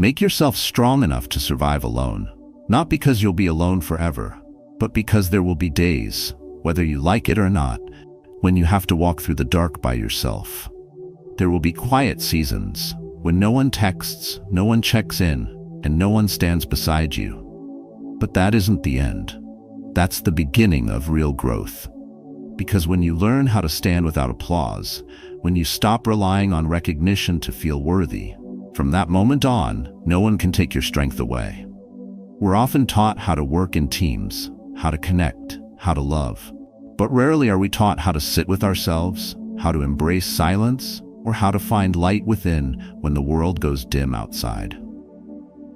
Make yourself strong enough to survive alone, not because you'll be alone forever, but because there will be days, whether you like it or not, when you have to walk through the dark by yourself. There will be quiet seasons, when no one texts, no one checks in, and no one stands beside you. But that isn't the end. That's the beginning of real growth. Because when you learn how to stand without applause, when you stop relying on recognition to feel worthy, from that moment on, no one can take your strength away. We're often taught how to work in teams, how to connect, how to love. But rarely are we taught how to sit with ourselves, how to embrace silence, or how to find light within when the world goes dim outside.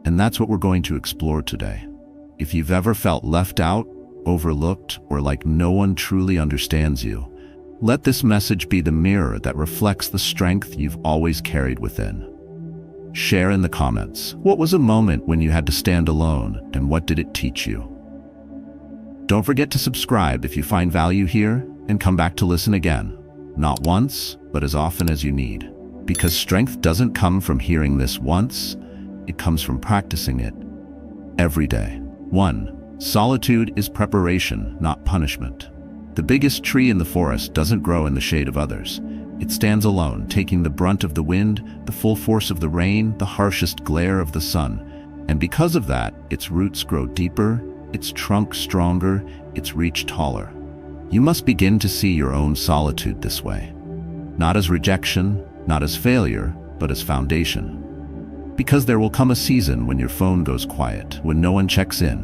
And that's what we're going to explore today. If you've ever felt left out, overlooked, or like no one truly understands you, let this message be the mirror that reflects the strength you've always carried within. Share in the comments, what was a moment when you had to stand alone, and what did it teach you? Don't forget to subscribe if you find value here, and come back to listen again. Not once, but as often as you need. Because strength doesn't come from hearing this once, it comes from practicing it every day. 1. Solitude is preparation, not punishment. The biggest tree in the forest doesn't grow in the shade of others. It stands alone, taking the brunt of the wind, the full force of the rain, the harshest glare of the sun. And because of that, its roots grow deeper, its trunk stronger, its reach taller. You must begin to see your own solitude this way. Not as rejection, not as failure, but as foundation. Because there will come a season when your phone goes quiet, when no one checks in,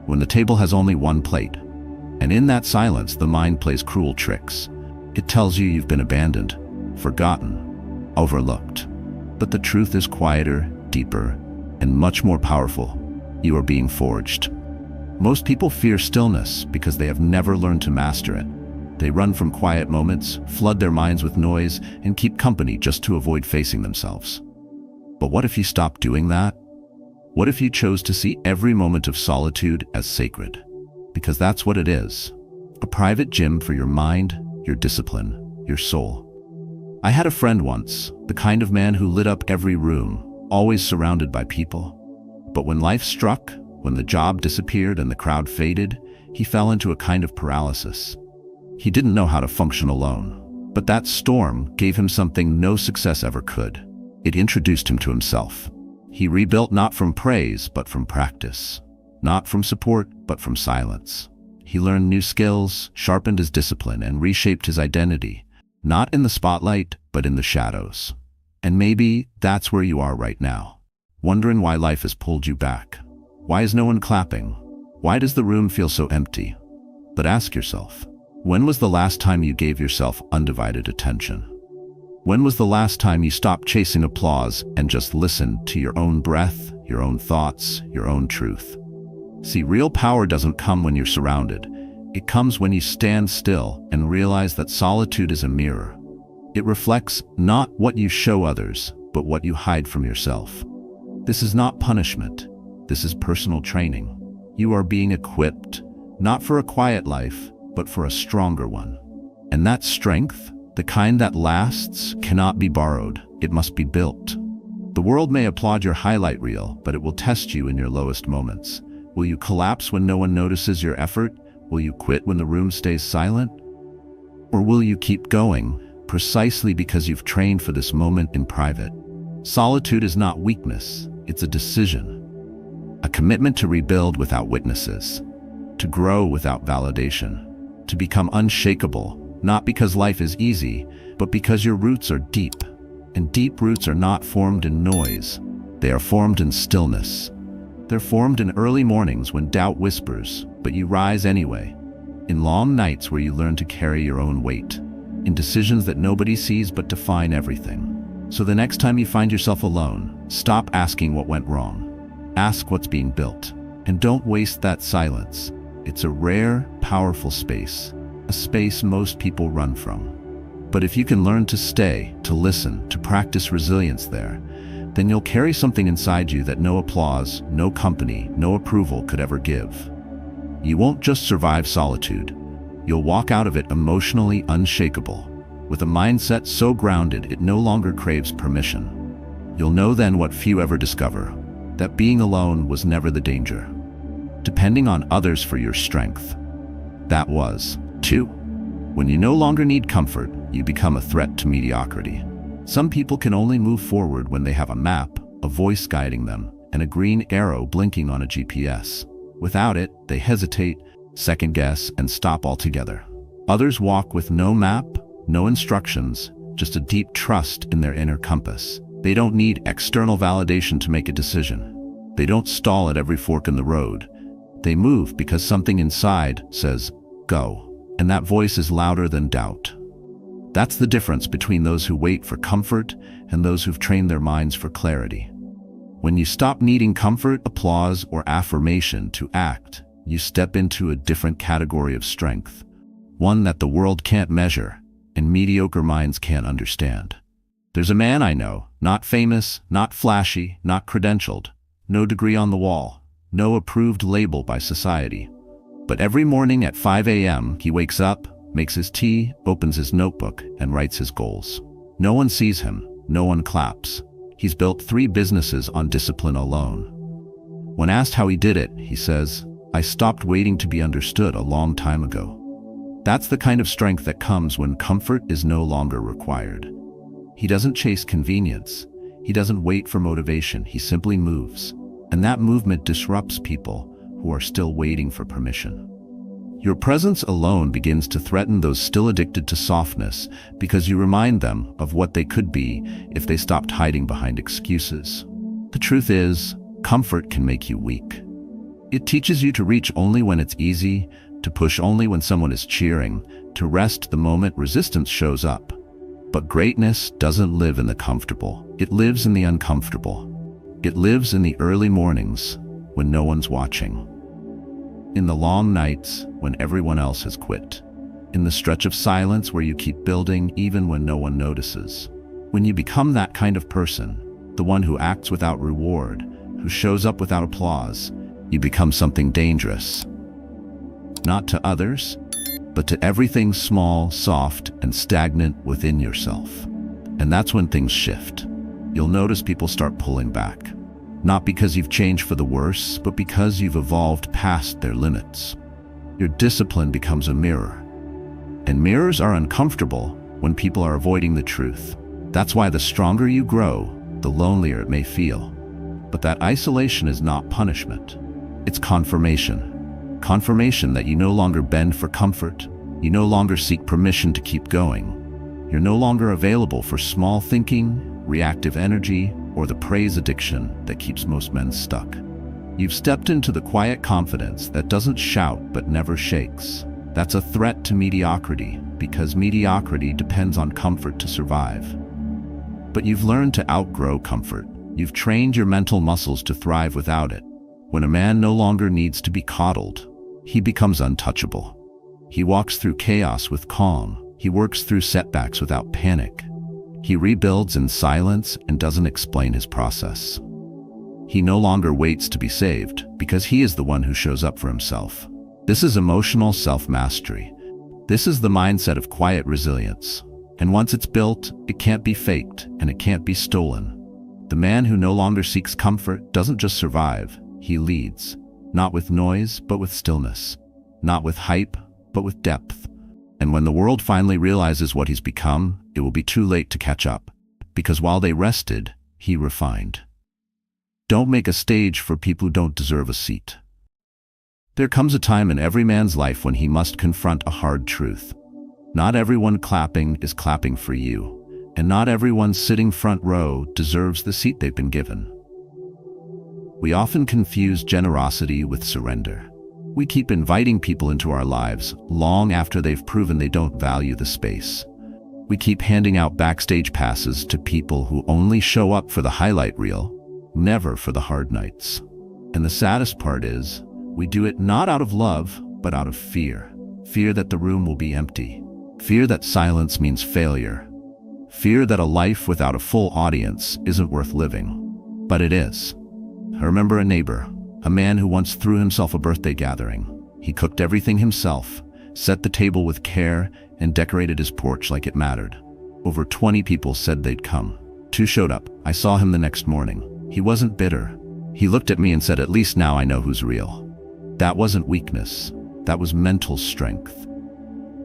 when the table has only one plate. And in that silence, the mind plays cruel tricks. It tells you you've been abandoned, forgotten, overlooked. But the truth is quieter, deeper, and much more powerful. You are being forged. Most people fear stillness because they have never learned to master it. They run from quiet moments, flood their minds with noise, and keep company just to avoid facing themselves. But what if you stopped doing that? What if you chose to see every moment of solitude as sacred? Because that's what it is. A private gym for your mind, your discipline, your soul. I had a friend once, the kind of man who lit up every room, always surrounded by people. But when life struck, when the job disappeared and the crowd faded, he fell into a kind of paralysis. He didn't know how to function alone. But that storm gave him something no success ever could. It introduced him to himself. He rebuilt not from praise, but from practice. Not from support, but from silence. He learned new skills, sharpened his discipline, and reshaped his identity. Not in the spotlight, but in the shadows. And maybe that's where you are right now. Wondering why life has pulled you back. Why is no one clapping? Why does the room feel so empty? But ask yourself, when was the last time you gave yourself undivided attention? When was the last time you stopped chasing applause and just listened to your own breath, your own thoughts, your own truth? See, real power doesn't come when you're surrounded. It comes when you stand still and realize that solitude is a mirror. It reflects not what you show others, but what you hide from yourself. This is not punishment. This is personal training. You are being equipped, not for a quiet life, but for a stronger one. And that strength, the kind that lasts, cannot be borrowed. It must be built. The world may applaud your highlight reel, but it will test you in your lowest moments. Will you collapse when no one notices your effort? Will you quit when the room stays silent? Or will you keep going, precisely because you've trained for this moment in private? Solitude is not weakness, it's a decision. A commitment to rebuild without witnesses, to grow without validation, to become unshakable, not because life is easy, but because your roots are deep. And deep roots are not formed in noise, they are formed in stillness. They're formed in early mornings when doubt whispers, but you rise anyway. In long nights where you learn to carry your own weight. In decisions that nobody sees but define everything. So the next time you find yourself alone, stop asking what went wrong. Ask what's being built. And don't waste that silence. It's a rare, powerful space. A space most people run from. But if you can learn to stay, to listen, to practice resilience there, then you'll carry something inside you that no applause, no company, no approval could ever give. You won't just survive solitude. You'll walk out of it emotionally unshakable, with a mindset so grounded it no longer craves permission. You'll know then what few ever discover, that being alone was never the danger. Depending on others for your strength. That was. 2. When you no longer need comfort, you become a threat to mediocrity. Some people can only move forward when they have a map, a voice guiding them, and a green arrow blinking on a GPS. Without it, they hesitate, second guess, and stop altogether. Others walk with no map, no instructions, just a deep trust in their inner compass. They don't need external validation to make a decision. They don't stall at every fork in the road. They move because something inside says, go. And that voice is louder than doubt. That's the difference between those who wait for comfort and those who've trained their minds for clarity. When you stop needing comfort, applause, or affirmation to act, you step into a different category of strength, one that the world can't measure and mediocre minds can't understand. There's a man I know, not famous, not flashy, not credentialed, no degree on the wall, no approved label by society. But every morning at 5 a.m., he wakes up, makes his tea, opens his notebook, and writes his goals. No one sees him, no one claps. He's built 3 businesses on discipline alone. When asked how he did it, he says, I stopped waiting to be understood a long time ago. That's the kind of strength that comes when comfort is no longer required. He doesn't chase convenience. He doesn't wait for motivation. He simply moves. And that movement disrupts people who are still waiting for permission. Your presence alone begins to threaten those still addicted to softness because you remind them of what they could be if they stopped hiding behind excuses. The truth is, comfort can make you weak. It teaches you to reach only when it's easy, to push only when someone is cheering, to rest the moment resistance shows up. But greatness doesn't live in the comfortable. It lives in the uncomfortable. It lives in the early mornings when no one's watching. In the long nights when everyone else has quit. In the stretch of silence where you keep building even when no one notices. When you become that kind of person, the one who acts without reward, who shows up without applause, you become something dangerous. Not to others, but to everything small, soft, and stagnant within yourself. And that's when things shift. You'll notice people start pulling back. Not because you've changed for the worse, but because you've evolved past their limits. Your discipline becomes a mirror. And mirrors are uncomfortable when people are avoiding the truth. That's why the stronger you grow, the lonelier it may feel. But that isolation is not punishment. It's confirmation. Confirmation that you no longer bend for comfort. You no longer seek permission to keep going. You're no longer available for small thinking, reactive energy, or the praise addiction that keeps most men stuck. You've stepped into the quiet confidence that doesn't shout but never shakes. That's a threat to mediocrity, because mediocrity depends on comfort to survive. But you've learned to outgrow comfort. You've trained your mental muscles to thrive without it. When a man no longer needs to be coddled, he becomes untouchable. He walks through chaos with calm. He works through setbacks without panic. He rebuilds in silence and doesn't explain his process. He no longer waits to be saved because he is the one who shows up for himself. This is emotional self-mastery. This is the mindset of quiet resilience. And once it's built, it can't be faked and it can't be stolen. The man who no longer seeks comfort doesn't just survive, he leads. Not with noise, but with stillness. Not with hype, but with depth. And when the world finally realizes what he's become, it will be too late to catch up. Because while they rested, he refined. Don't make a stage for people who don't deserve a seat. There comes a time in every man's life when he must confront a hard truth. Not everyone clapping is clapping for you, and not everyone sitting front row deserves the seat they've been given. We often confuse generosity with surrender. We keep inviting people into our lives long after they've proven they don't value the space. We keep handing out backstage passes to people who only show up for the highlight reel, never for the hard nights. And the saddest part is, we do it not out of love, but out of fear. Fear that the room will be empty. Fear that silence means failure. Fear that a life without a full audience isn't worth living. But it is. I remember a neighbor, a man who once threw himself a birthday gathering. He cooked everything himself, set the table with care, and decorated his porch like it mattered. Over 20 people said they'd come. 2 showed up. I saw him the next morning. He wasn't bitter. He looked at me and said, "At least now I know who's real." That wasn't weakness. That was mental strength.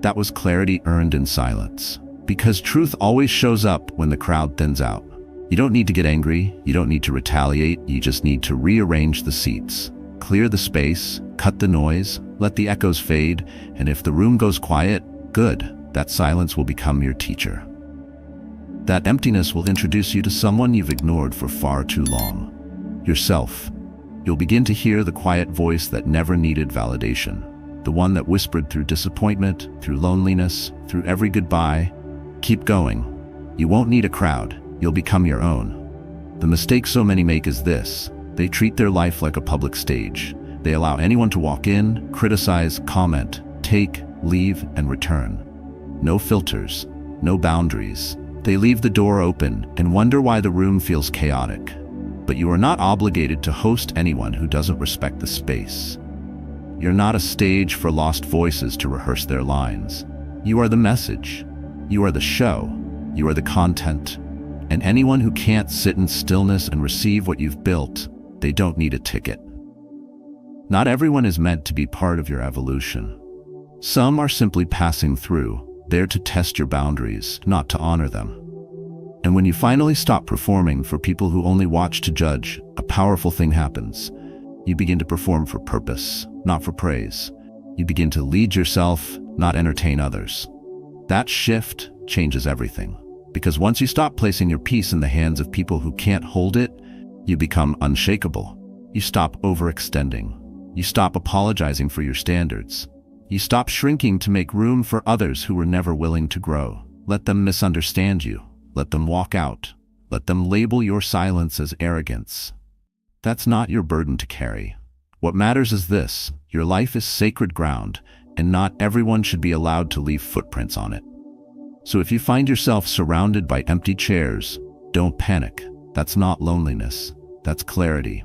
That was clarity earned in silence. Because truth always shows up when the crowd thins out. You don't need to get angry. You don't need to retaliate. You just need to rearrange the seats. Clear the space, cut the noise, let the echoes fade, and if the room goes quiet, good. That silence will become your teacher. That emptiness will introduce you to someone you've ignored for far too long. Yourself. You'll begin to hear the quiet voice that never needed validation. The one that whispered through disappointment, through loneliness, through every goodbye. Keep going. You won't need a crowd. You'll become your own. The mistake so many make is this. They treat their life like a public stage. They allow anyone to walk in, criticize, comment, take, leave, and return. No filters, no boundaries. They leave the door open and wonder why the room feels chaotic. But you are not obligated to host anyone who doesn't respect the space. You're not a stage for lost voices to rehearse their lines. You are the message. You are the show. You are the content. And anyone who can't sit in stillness and receive what you've built, they don't need a ticket. Not everyone is meant to be part of your evolution. Some are simply passing through, there to test your boundaries, not to honor them. And when you finally stop performing for people who only watch to judge, a powerful thing happens. You begin to perform for purpose, not for praise. You begin to lead yourself, not entertain others. That shift changes everything. Because once you stop placing your peace in the hands of people who can't hold it, you become unshakable. You stop overextending. You stop apologizing for your standards. You stop shrinking to make room for others who were never willing to grow. Let them misunderstand you. Let them walk out. Let them label your silence as arrogance. That's not your burden to carry. What matters is this: your life is sacred ground, and not everyone should be allowed to leave footprints on it. So if you find yourself surrounded by empty chairs, don't panic. That's not loneliness. That's clarity.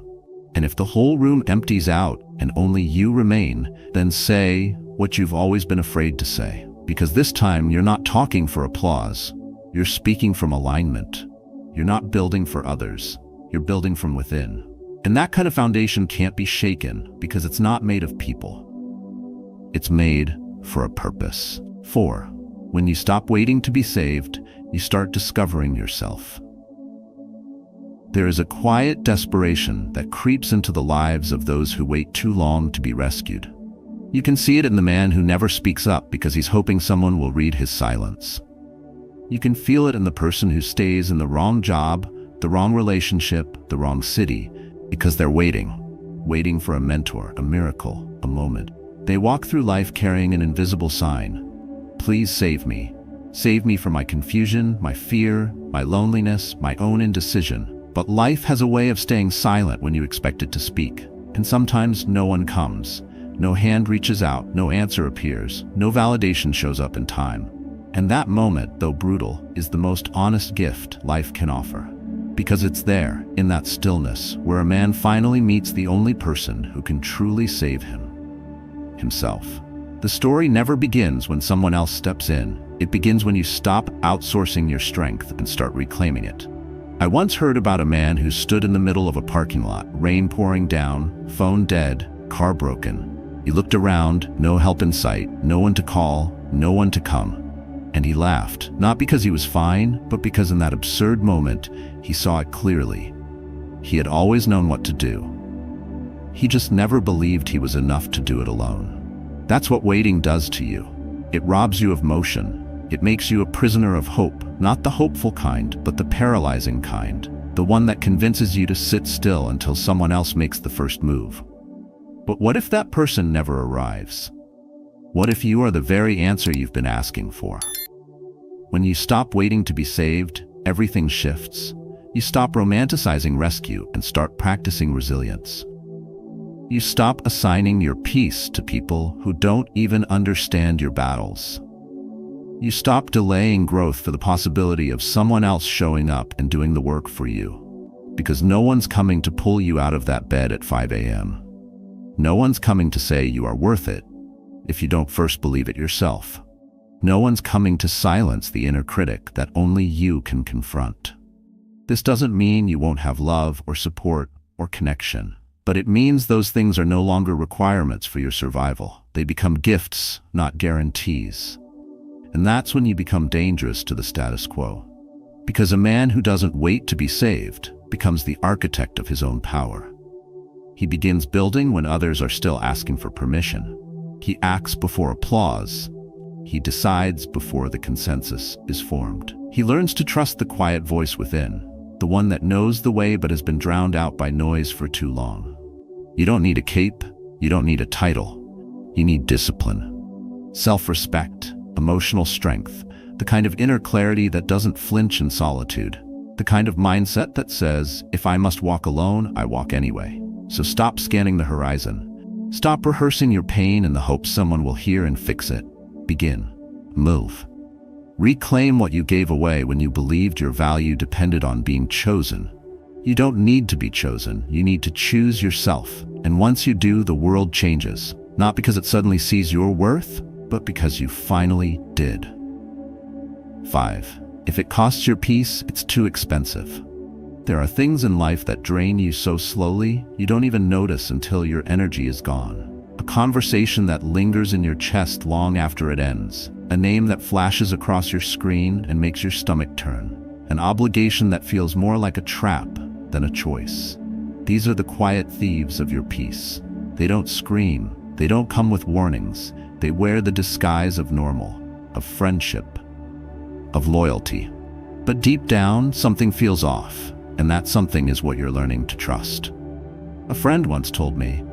And if the whole room empties out and only you remain, then say what you've always been afraid to say. Because this time you're not talking for applause. You're speaking from alignment. You're not building for others. You're building from within. And that kind of foundation can't be shaken because it's not made of people. It's made for a purpose. 4. When you stop waiting to be saved, you start discovering yourself. There is a quiet desperation that creeps into the lives of those who wait too long to be rescued. You can see it in the man who never speaks up because he's hoping someone will read his silence. You can feel it in the person who stays in the wrong job, the wrong relationship, the wrong city, because they're waiting for a mentor, a miracle, a moment. They walk through life carrying an invisible sign. Please save me. Save me from my confusion, my fear, my loneliness, my own indecision. But life has a way of staying silent when you expect it to speak. And sometimes no one comes. No hand reaches out, no answer appears, no validation shows up in time. And that moment, though brutal, is the most honest gift life can offer. Because it's there, in that stillness, where a man finally meets the only person who can truly save him. Himself. The story never begins when someone else steps in. It begins when you stop outsourcing your strength and start reclaiming it. I once heard about a man who stood in the middle of a parking lot, rain pouring down, phone dead, car broken. He looked around, no help in sight, no one to call, no one to come. And he laughed, not because he was fine, but because in that absurd moment, he saw it clearly. He had always known what to do. He just never believed he was enough to do it alone. That's what waiting does to you. It robs you of motion. It makes you a prisoner of hope, not the hopeful kind, but the paralyzing kind, the one that convinces you to sit still until someone else makes the first move. But what if that person never arrives? What if you are the very answer you've been asking for? When you stop waiting to be saved, everything shifts. You stop romanticizing rescue and start practicing resilience. You stop assigning your peace to people who don't even understand your battles. You stop delaying growth for the possibility of someone else showing up and doing the work for you. Because no one's coming to pull you out of that bed at 5 a.m. No one's coming to say you are worth it if you don't first believe it yourself. No one's coming to silence the inner critic that only you can confront. This doesn't mean you won't have love or support or connection. But it means those things are no longer requirements for your survival. They become gifts, not guarantees. And that's when you become dangerous to the status quo. Because a man who doesn't wait to be saved becomes the architect of his own power. He begins building when others are still asking for permission. He acts before applause. He decides before the consensus is formed. He learns to trust the quiet voice within, the one that knows the way but has been drowned out by noise for too long. You don't need a cape. You don't need a title. You need discipline, self-respect, emotional strength, the kind of inner clarity that doesn't flinch in solitude, the kind of mindset that says, if I must walk alone, I walk anyway. So stop scanning the horizon. Stop rehearsing your pain in the hope someone will hear and fix it. Begin. Move. Reclaim what you gave away when you believed your value depended on being chosen. You don't need to be chosen. You need to choose yourself. And once you do, the world changes. Not because it suddenly sees your worth, but because you finally did. 5. If it costs your peace, it's too expensive. There are things in life that drain you so slowly, you don't even notice until your energy is gone. A conversation that lingers in your chest long after it ends. A name that flashes across your screen and makes your stomach turn. An obligation that feels more like a trap than a choice. These are the quiet thieves of your peace. They don't scream. They don't come with warnings. They wear the disguise of normal, of friendship, of loyalty. But deep down, something feels off. And that something is what you're learning to trust. A friend once told me,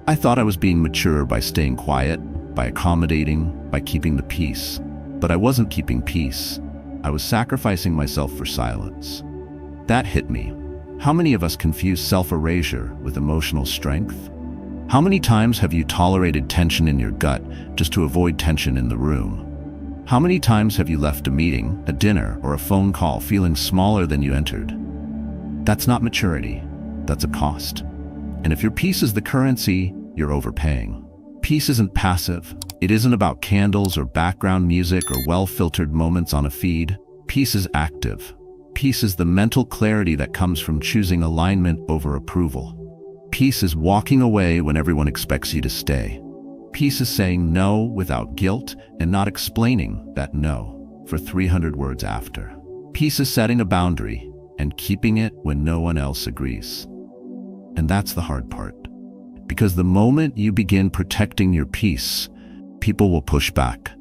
I thought I was being mature by staying quiet, by accommodating, by keeping the peace. But I wasn't keeping peace. I was sacrificing myself for silence. That hit me. How many of us confuse self-erasure with emotional strength? How many times have you tolerated tension in your gut just to avoid tension in the room? How many times have you left a meeting, a dinner, or a phone call feeling smaller than you entered? That's not maturity. That's a cost. And if your peace is the currency, you're overpaying. Peace isn't passive. It isn't about candles or background music or well-filtered moments on a feed. Peace is active. Peace is the mental clarity that comes from choosing alignment over approval. Peace is walking away when everyone expects you to stay. Peace is saying no without guilt and not explaining that no for 300 words after. Peace is setting a boundary and keeping it when no one else agrees. And that's the hard part. Because the moment you begin protecting your peace, people will push back.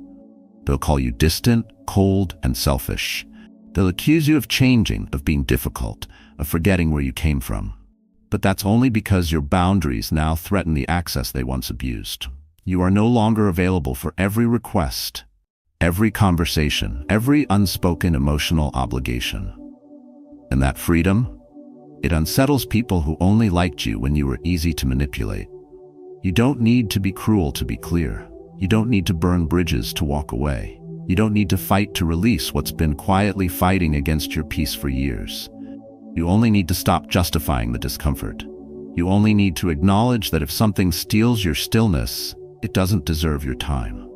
They'll call you distant, cold, and selfish. They'll accuse you of changing, of being difficult, of forgetting where you came from. But that's only because your boundaries now threaten the access they once abused. You are no longer available for every request, every conversation, every unspoken emotional obligation. And that freedom, it unsettles people who only liked you when you were easy to manipulate. You don't need to be cruel to be clear. You don't need to burn bridges to walk away. You don't need to fight to release what's been quietly fighting against your peace for years. You only need to stop justifying the discomfort. You only need to acknowledge that if something steals your stillness, it doesn't deserve your time.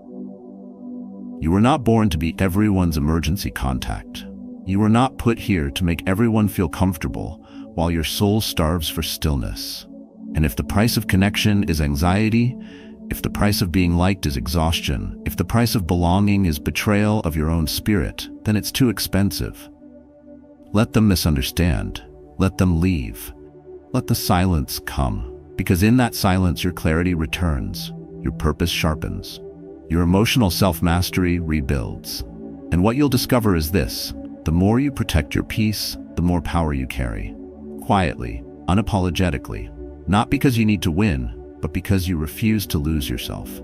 You were not born to be everyone's emergency contact. You were not put here to make everyone feel comfortable while your soul starves for stillness. And if the price of connection is anxiety, if the price of being liked is exhaustion, if the price of belonging is betrayal of your own spirit, then it's too expensive. Let them misunderstand. Let them leave. Let the silence come. Because in that silence, your clarity returns, your purpose sharpens, your emotional self-mastery rebuilds. And what you'll discover is this: the more you protect your peace, the more power you carry. Quietly, unapologetically. Not because you need to win, but because you refuse to lose yourself.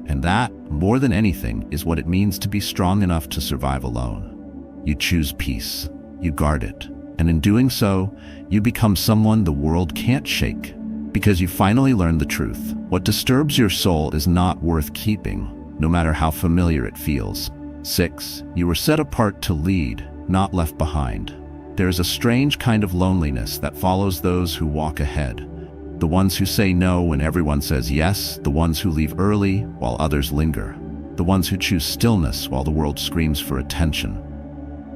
And that, more than anything, is what it means to be strong enough to survive alone. You choose peace. You guard it. And in doing so, you become someone the world can't shake. Because you finally learn the truth. What disturbs your soul is not worth keeping, no matter how familiar it feels. 6. You were set apart to lead, not left behind. There is a strange kind of loneliness that follows those who walk ahead. The ones who say no when everyone says yes, the ones who leave early while others linger, the ones who choose stillness while the world screams for attention.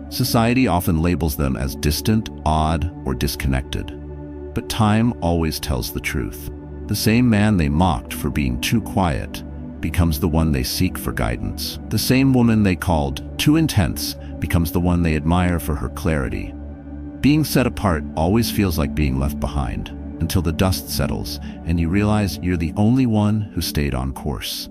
Society often labels them as distant, odd, or disconnected. But time always tells the truth. The same man they mocked for being too quiet becomes the one they seek for guidance. The same woman they called too intense becomes the one they admire for her clarity. Being set apart always feels like being left behind, until the dust settles and you realize you're the only one who stayed on course.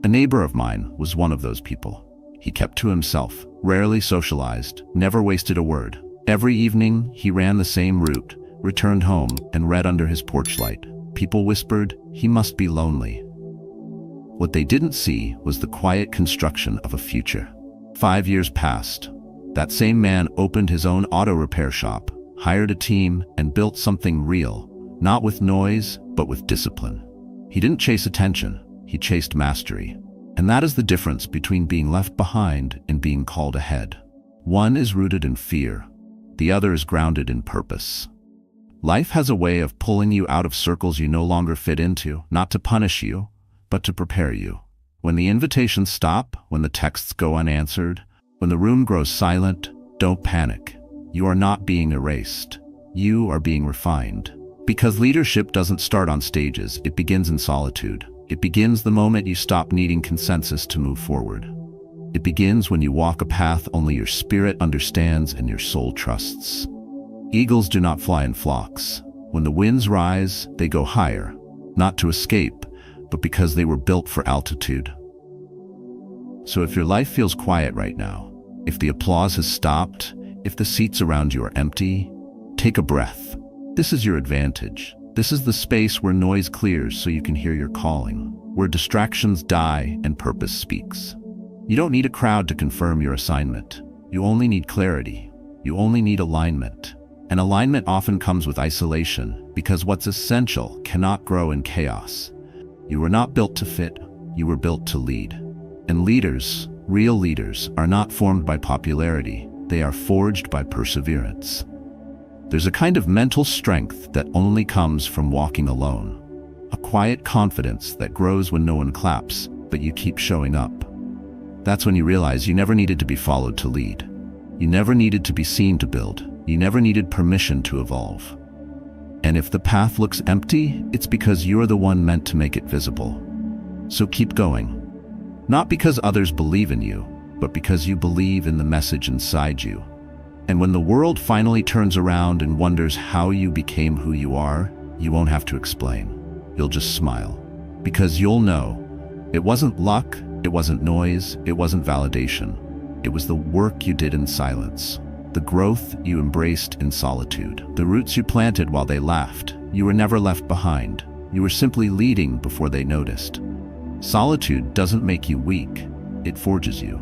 A neighbor of mine was one of those people. He kept to himself, rarely socialized, never wasted a word. Every evening, he ran the same route, returned home, and read under his porch light. People whispered, he must be lonely. What they didn't see was the quiet construction of a future. 5 years passed. That same man opened his own auto repair shop, hired a team, and built something real, not with noise, but with discipline. He didn't chase attention, he chased mastery. And that is the difference between being left behind and being called ahead. One is rooted in fear, the other is grounded in purpose. Life has a way of pulling you out of circles you no longer fit into, not to punish you, but to prepare you. When the invitations stop, when the texts go unanswered, when the room grows silent, don't panic. You are not being erased. You are being refined. Because leadership doesn't start on stages, it begins in solitude. It begins the moment you stop needing consensus to move forward. It begins when you walk a path only your spirit understands and your soul trusts. Eagles do not fly in flocks. When the winds rise, they go higher, not to escape, but because they were built for altitude. So if your life feels quiet right now, if the applause has stopped, if the seats around you are empty, take a breath. This is your advantage. This is the space where noise clears so you can hear your calling, where distractions die and purpose speaks. You don't need a crowd to confirm your assignment. You only need clarity. You only need alignment. And alignment often comes with isolation, because what's essential cannot grow in chaos. You were not built to fit, you were built to lead. And leaders, real leaders, are not formed by popularity, they are forged by perseverance. There's a kind of mental strength that only comes from walking alone. A quiet confidence that grows when no one claps, but you keep showing up. That's when you realize you never needed to be followed to lead. You never needed to be seen to build. You never needed permission to evolve. And if the path looks empty, it's because you're the one meant to make it visible. So keep going. Not because others believe in you, but because you believe in the message inside you. And when the world finally turns around and wonders how you became who you are, you won't have to explain. You'll just smile. Because you'll know, it wasn't luck, it wasn't noise, it wasn't validation. It was the work you did in silence. The growth you embraced in solitude. The roots you planted while they laughed. You were never left behind. You were simply leading before they noticed. Solitude doesn't make you weak, it forges you.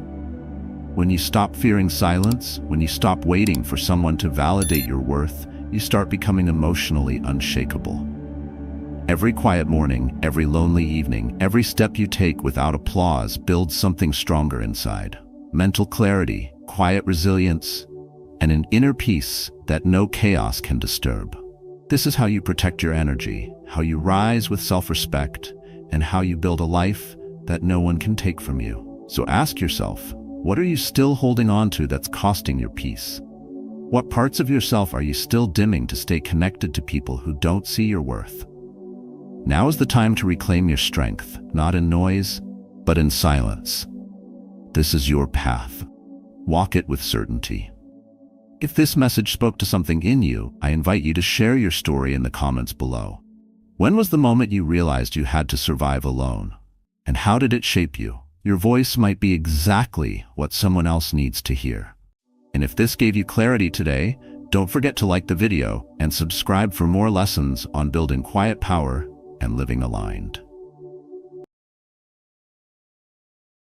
When you stop fearing silence, when you stop waiting for someone to validate your worth, you start becoming emotionally unshakable. Every quiet morning, every lonely evening, every step you take without applause builds something stronger inside. Mental clarity, quiet resilience, and an inner peace that no chaos can disturb. This is how you protect your energy, how you rise with self-respect, and how you build a life that no one can take from you. So ask yourself, what are you still holding on to that's costing your peace? What parts of yourself are you still dimming to stay connected to people who don't see your worth? Now is the time to reclaim your strength, not in noise, but in silence. This is your path. Walk it with certainty. If this message spoke to something in you, I invite you to share your story in the comments below. When was the moment you realized you had to survive alone? And how did it shape you? Your voice might be exactly what someone else needs to hear. And if this gave you clarity today, don't forget to like the video and subscribe for more lessons on building quiet power and living aligned.